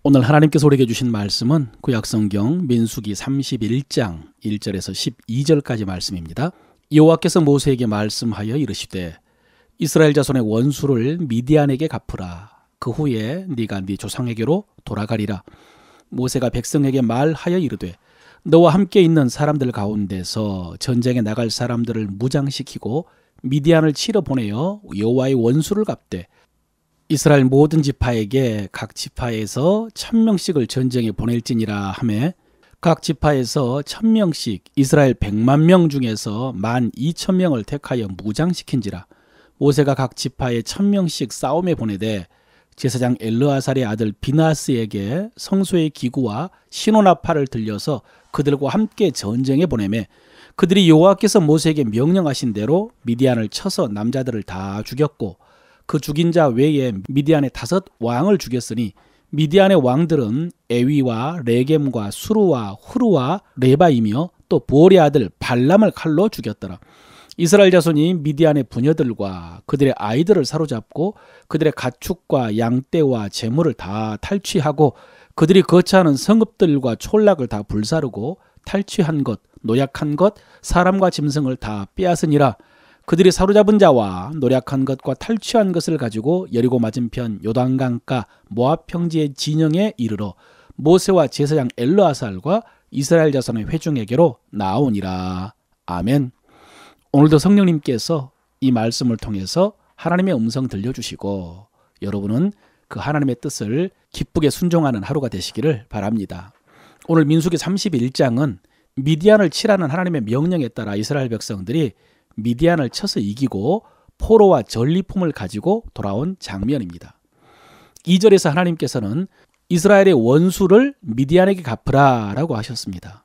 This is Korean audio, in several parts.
오늘 하나님께서 우리에게 주신 말씀은 구약성경 민수기 31장 1절에서 12절까지 말씀입니다. 여호와께서 모세에게 말씀하여 이르시되 이스라엘 자손의 원수를 미디안에게 갚으라. 그 후에 네가 네 조상에게로 돌아가리라. 모세가 백성에게 말하여 이르되 너와 함께 있는 사람들 가운데서 전쟁에 나갈 사람들을 무장시키고 미디안을 치러 보내어 여호와의 원수를 갚되 이스라엘 모든 지파에게 각 지파에서 1000명씩을 전쟁에 보낼지니라 하매 각 지파에서 1000명씩 이스라엘 100만 명 중에서 12,000명을 택하여 무장시킨지라. 모세가 각 지파에 1000명씩 싸움에 보내되 제사장 엘르아살의 아들 비나스에게 성소의 기구와 신호나팔을 들려서 그들과 함께 전쟁에 보내매 그들이 여호와께서 모세에게 명령하신 대로 미디안을 쳐서 남자들을 다 죽였고 그 죽인 자 외에 미디안의 5 왕을 죽였으니 미디안의 왕들은 에위와 레겜과 수루와 후루와 레바이며 또 보올의 아들 발람을 칼로 죽였더라. 이스라엘 자손이 미디안의 부녀들과 그들의 아이들을 사로잡고 그들의 가축과 양떼와 재물을 다 탈취하고 그들이 거처하는 성읍들과 촌락을 다 불사르고 탈취한 것, 노약한 것, 사람과 짐승을 다 빼앗으니라. 그들이 사로잡은 자와 노략한 것과 탈취한 것을 가지고 여리고 맞은편 요단강가 모압 평지의 진영에 이르러 모세와 제사장 엘르아살과 이스라엘 자손의 회중에게로 나오니라. 아멘. 오늘도 성령님께서 이 말씀을 통해서 하나님의 음성 들려주시고 여러분은 그 하나님의 뜻을 기쁘게 순종하는 하루가 되시기를 바랍니다. 오늘 민수기 31장은 미디안을 치라는 하나님의 명령에 따라 이스라엘 백성들이 미디안을 쳐서 이기고 포로와 전리품을 가지고 돌아온 장면입니다. 2절에서 하나님께서는 이스라엘의 원수를 미디안에게 갚으라 라고 하셨습니다.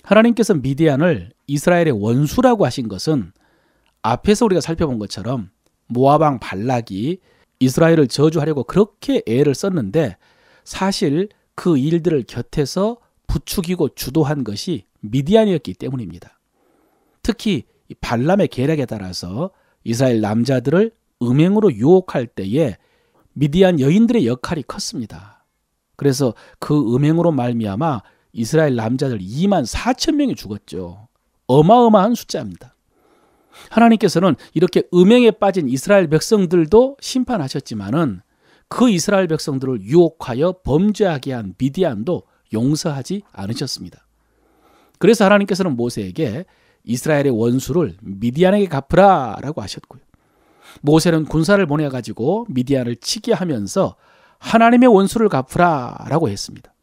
하나님께서 미디안을 이스라엘의 원수라고 하신 것은 앞에서 우리가 살펴본 것처럼 모압 왕 발락이 이스라엘을 저주하려고 그렇게 애를 썼는데 사실 그 일들을 곁에서 부추기고 주도한 것이 미디안이었기 때문입니다. 특히 발람의 계략에 따라서 이스라엘 남자들을 음행으로 유혹할 때에 미디안 여인들의 역할이 컸습니다. 그래서 그 음행으로 말미암아 이스라엘 남자들 24,000명이 죽었죠. 어마어마한 숫자입니다. 하나님께서는 이렇게 음행에 빠진 이스라엘 백성들도 심판하셨지만은 그 이스라엘 백성들을 유혹하여 범죄하게 한 미디안도 용서하지 않으셨습니다. 그래서 하나님께서는 모세에게 이스라엘의 원수를 미디안에게 갚으라 라고 하셨고요. 모세는 군사를 보내가지고 미디안을 치게 하면서 하나님의 원수를 갚으라 라고 했습니다.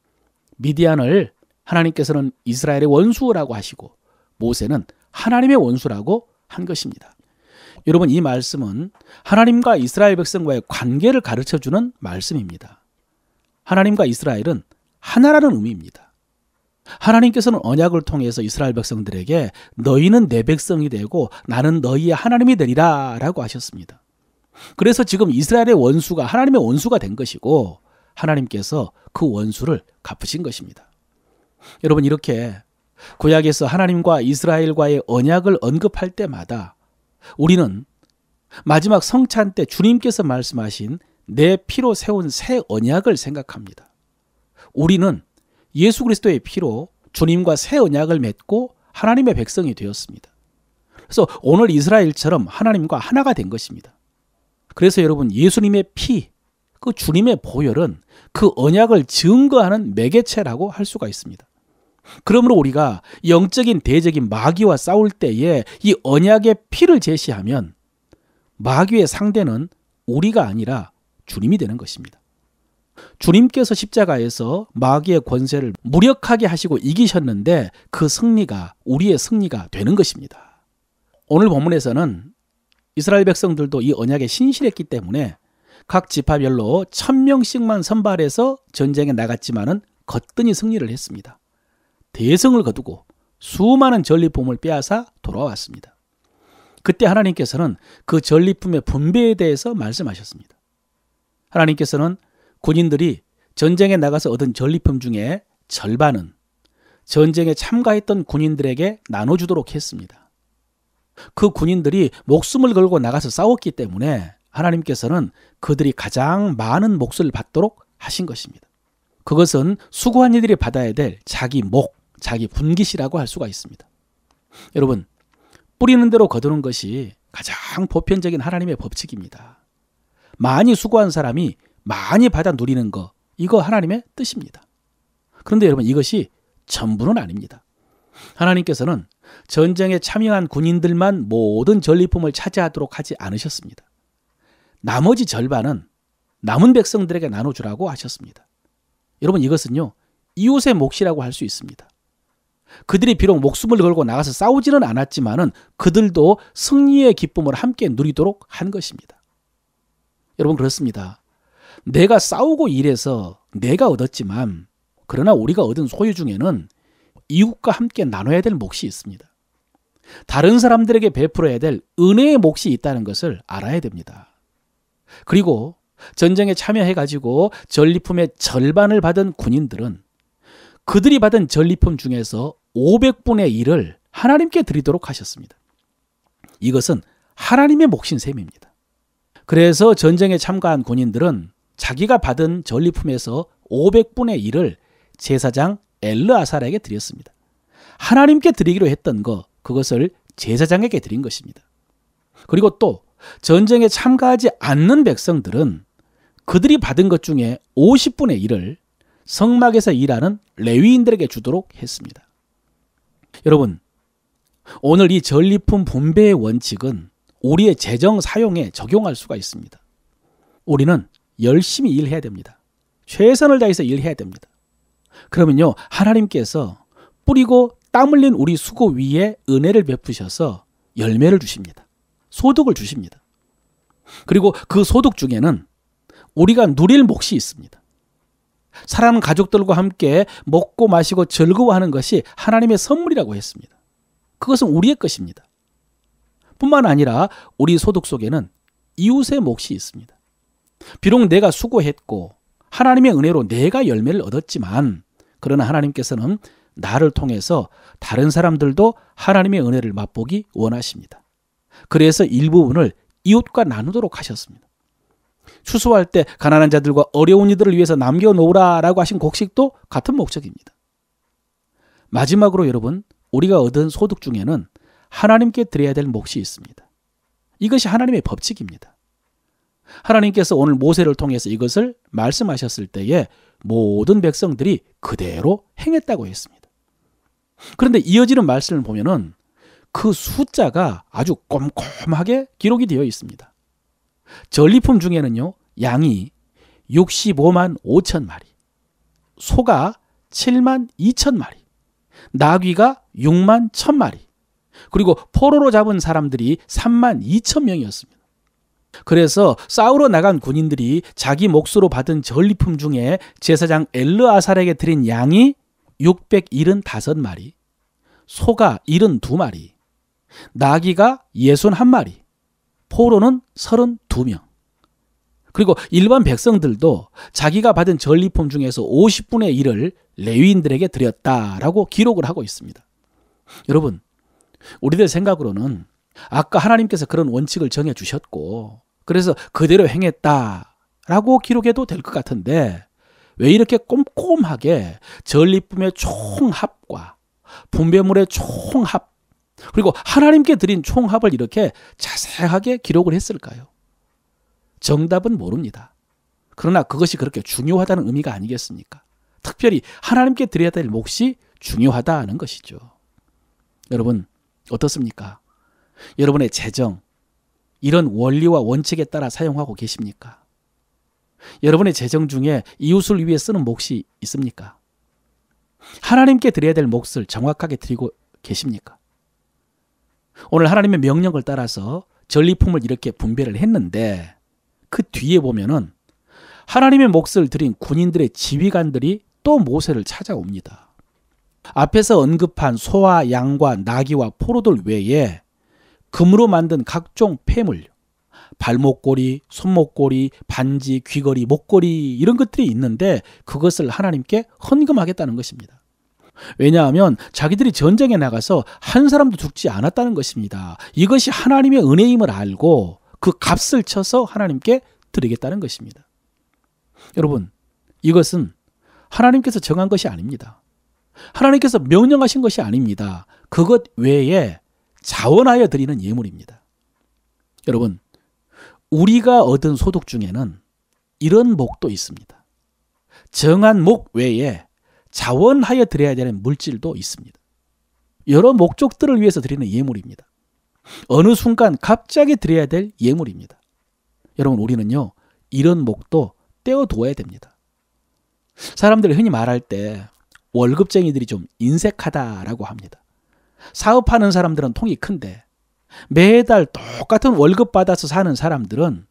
미디안을 하나님께서는 이스라엘의 원수라고 하시고 모세는 하나님의 원수라고 한 것입니다. 여러분, 이 말씀은 하나님과 이스라엘 백성과의 관계를 가르쳐주는 말씀입니다. 하나님과 이스라엘은 하나라는 의미입니다. 하나님께서는 언약을 통해서 이스라엘 백성들에게 너희는 내 백성이 되고 나는 너희의 하나님이 되리라 라고 하셨습니다. 그래서 지금 이스라엘의 원수가 하나님의 원수가 된 것이고 하나님께서 그 원수를 갚으신 것입니다. 여러분, 이렇게 구약에서 하나님과 이스라엘과의 언약을 언급할 때마다 우리는 마지막 성찬 때 주님께서 말씀하신 내 피로 세운 새 언약을 생각합니다. 우리는 예수 그리스도의 피로 주님과 새 언약을 맺고 하나님의 백성이 되었습니다. 그래서 오늘 이스라엘처럼 하나님과 하나가 된 것입니다. 그래서 여러분, 예수님의 피, 그 주님의 보혈은 그 언약을 증거하는 매개체라고 할 수가 있습니다. 그러므로 우리가 영적인 대적인 마귀와 싸울 때에 이 언약의 피를 제시하면 마귀의 상대는 우리가 아니라 주님이 되는 것입니다. 주님께서 십자가에서 마귀의 권세를 무력하게 하시고 이기셨는데 그 승리가 우리의 승리가 되는 것입니다. 오늘 본문에서는 이스라엘 백성들도 이 언약에 신실했기 때문에 각 지파별로 1000명씩만 선발해서 전쟁에 나갔지만은 거뜬히 승리를 했습니다. 대성을 거두고 수많은 전리품을 빼앗아 돌아왔습니다. 그때 하나님께서는 그 전리품의 분배에 대해서 말씀하셨습니다. 하나님께서는 군인들이 전쟁에 나가서 얻은 전리품 중에 절반은 전쟁에 참가했던 군인들에게 나눠주도록 했습니다. 그 군인들이 목숨을 걸고 나가서 싸웠기 때문에 하나님께서는 그들이 가장 많은 몫을 받도록 하신 것입니다. 그것은 수고한 이들이 받아야 될 자기 목, 자기 분깃이라고 할 수가 있습니다. 여러분, 뿌리는 대로 거두는 것이 가장 보편적인 하나님의 법칙입니다. 많이 수고한 사람이 많이 받아 누리는 거, 이거 하나님의 뜻입니다. 그런데 여러분, 이것이 전부는 아닙니다. 하나님께서는 전쟁에 참여한 군인들만 모든 전리품을 차지하도록 하지 않으셨습니다. 나머지 절반은 남은 백성들에게 나눠주라고 하셨습니다. 여러분, 이것은요, 이웃의 몫이라고 할 수 있습니다. 그들이 비록 목숨을 걸고 나가서 싸우지는 않았지만은 그들도 승리의 기쁨을 함께 누리도록 한 것입니다. 여러분, 그렇습니다. 내가 싸우고 일해서 내가 얻었지만 그러나 우리가 얻은 소유 중에는 이웃과 함께 나눠야 될 몫이 있습니다. 다른 사람들에게 베풀어야 될 은혜의 몫이 있다는 것을 알아야 됩니다. 그리고 전쟁에 참여해가지고 전리품의 절반을 받은 군인들은 그들이 받은 전리품 중에서 500분의 1을 하나님께 드리도록 하셨습니다. 이것은 하나님의 몫인 셈입니다. 그래서 전쟁에 참가한 군인들은 자기가 받은 전리품에서 500분의 1을 제사장 엘르아살에게 드렸습니다. 하나님께 드리기로 했던 거, 그것을 제사장에게 드린 것입니다. 그리고 또 전쟁에 참가하지 않는 백성들은 그들이 받은 것 중에 50분의 1을 성막에서 일하는 레위인들에게 주도록 했습니다. 여러분, 오늘 이 전리품 분배의 원칙은 우리의 재정 사용에 적용할 수가 있습니다. 우리는 열심히 일해야 됩니다. 최선을 다해서 일해야 됩니다. 그러면요, 하나님께서 뿌리고 땀 흘린 우리 수고 위에 은혜를 베푸셔서 열매를 주십니다. 소득을 주십니다. 그리고 그 소득 중에는 우리가 누릴 몫이 있습니다. 사랑하는 가족들과 함께 먹고 마시고 즐거워하는 것이 하나님의 선물이라고 했습니다. 그것은 우리의 것입니다. 뿐만 아니라 우리 소득 속에는 이웃의 몫이 있습니다. 비록 내가 수고했고 하나님의 은혜로 내가 열매를 얻었지만 그러나 하나님께서는 나를 통해서 다른 사람들도 하나님의 은혜를 맛보기 원하십니다. 그래서 일부분을 이웃과 나누도록 하셨습니다. 추수할 때 가난한 자들과 어려운 이들을 위해서 남겨놓으라라고 하신 곡식도 같은 목적입니다. 마지막으로 여러분, 우리가 얻은 소득 중에는 하나님께 드려야 될 몫이 있습니다. 이것이 하나님의 법칙입니다. 하나님께서 오늘 모세를 통해서 이것을 말씀하셨을 때에 모든 백성들이 그대로 행했다고 했습니다. 그런데 이어지는 말씀을 보면은 그 숫자가 아주 꼼꼼하게 기록이 되어 있습니다. 전리품 중에는요, 양이 65만 5천 마리, 소가 7만 2천 마리, 나귀가 6만 1천 마리, 그리고 포로로 잡은 사람들이 3만 2천 명이었습니다. 그래서 싸우러 나간 군인들이 자기 몫으로 받은 전리품 중에 제사장 엘르아살에게 드린 양이 675마리, 소가 72마리, 나귀가 61마리, 포로는 32명. 그리고 일반 백성들도 자기가 받은 전리품 중에서 50분의 1을 레위인들에게 드렸다라고 기록을 하고 있습니다. 여러분, 우리들 생각으로는 아까 하나님께서 그런 원칙을 정해주셨고 그래서 그대로 행했다라고 기록해도 될 것 같은데 왜 이렇게 꼼꼼하게 전리품의 총합과 분배물의 총합 그리고 하나님께 드린 총합을 이렇게 자세하게 기록을 했을까요? 정답은 모릅니다. 그러나 그것이 그렇게 중요하다는 의미가 아니겠습니까? 특별히 하나님께 드려야 될 몫이 중요하다는 것이죠. 여러분, 어떻습니까? 여러분의 재정, 이런 원리와 원칙에 따라 사용하고 계십니까? 여러분의 재정 중에 이웃을 위해 쓰는 몫이 있습니까? 하나님께 드려야 될 몫을 정확하게 드리고 계십니까? 오늘 하나님의 명령을 따라서 전리품을 이렇게 분배를 했는데 그 뒤에 보면은 하나님의 몫을 드린 군인들의 지휘관들이 또 모세를 찾아옵니다. 앞에서 언급한 소와 양과 나귀와 포로들 외에 금으로 만든 각종 폐물, 발목걸이, 손목걸이, 반지, 귀걸이, 목걸이 이런 것들이 있는데 그것을 하나님께 헌금하겠다는 것입니다. 왜냐하면 자기들이 전쟁에 나가서 한 사람도 죽지 않았다는 것입니다. 이것이 하나님의 은혜임을 알고 그 값을 쳐서 하나님께 드리겠다는 것입니다. 여러분, 이것은 하나님께서 정한 것이 아닙니다. 하나님께서 명령하신 것이 아닙니다. 그것 외에 자원하여 드리는 예물입니다. 여러분, 우리가 얻은 소득 중에는 이런 목도 있습니다. 정한 목 외에 자원하여 드려야 되는 물질도 있습니다. 여러 목적들을 위해서 드리는 예물입니다. 어느 순간 갑자기 드려야 될 예물입니다. 여러분, 우리는요, 이런 목도 떼어두어야 됩니다. 사람들이 흔히 말할 때 월급쟁이들이 좀 인색하다라고 합니다. 사업하는 사람들은 통이 큰데 매달 똑같은 월급 받아서 사는 사람들은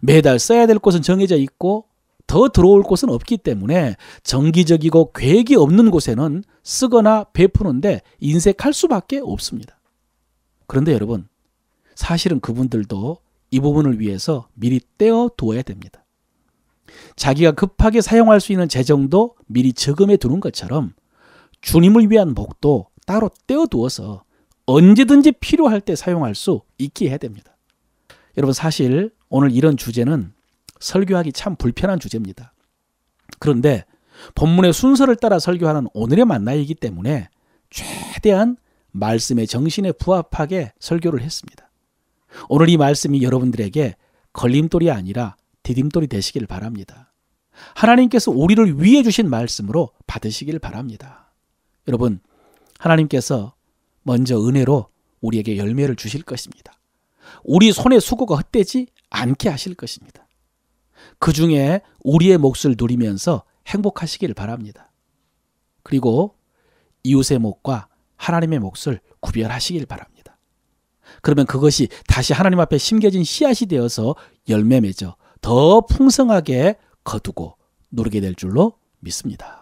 매달 써야 될 곳은 정해져 있고 더 들어올 곳은 없기 때문에 정기적이고 계획이 없는 곳에는 쓰거나 베푸는데 인색할 수밖에 없습니다. 그런데 여러분, 사실은 그분들도 이 부분을 위해서 미리 떼어두어야 됩니다. 자기가 급하게 사용할 수 있는 재정도 미리 저금해 두는 것처럼 주님을 위한 목도 따로 떼어두어서 언제든지 필요할 때 사용할 수 있게 해야 됩니다. 여러분, 사실 오늘 이런 주제는 설교하기 참 불편한 주제입니다. 그런데 본문의 순서를 따라 설교하는 오늘의 만나이기 때문에 최대한 말씀의 정신에 부합하게 설교를 했습니다. 오늘 이 말씀이 여러분들에게 걸림돌이 아니라 디딤돌이 되시길 바랍니다. 하나님께서 우리를 위해 주신 말씀으로 받으시길 바랍니다. 여러분, 하나님께서 먼저 은혜로 우리에게 열매를 주실 것입니다. 우리 손의 수고가 헛되지 않게 하실 것입니다. 그 중에 우리의 몫을 누리면서 행복하시길 바랍니다. 그리고 이웃의 몫과 하나님의 몫을 구별하시길 바랍니다. 그러면 그것이 다시 하나님 앞에 심겨진 씨앗이 되어서 열매 맺어 더 풍성하게 거두고 누리게 될 줄로 믿습니다.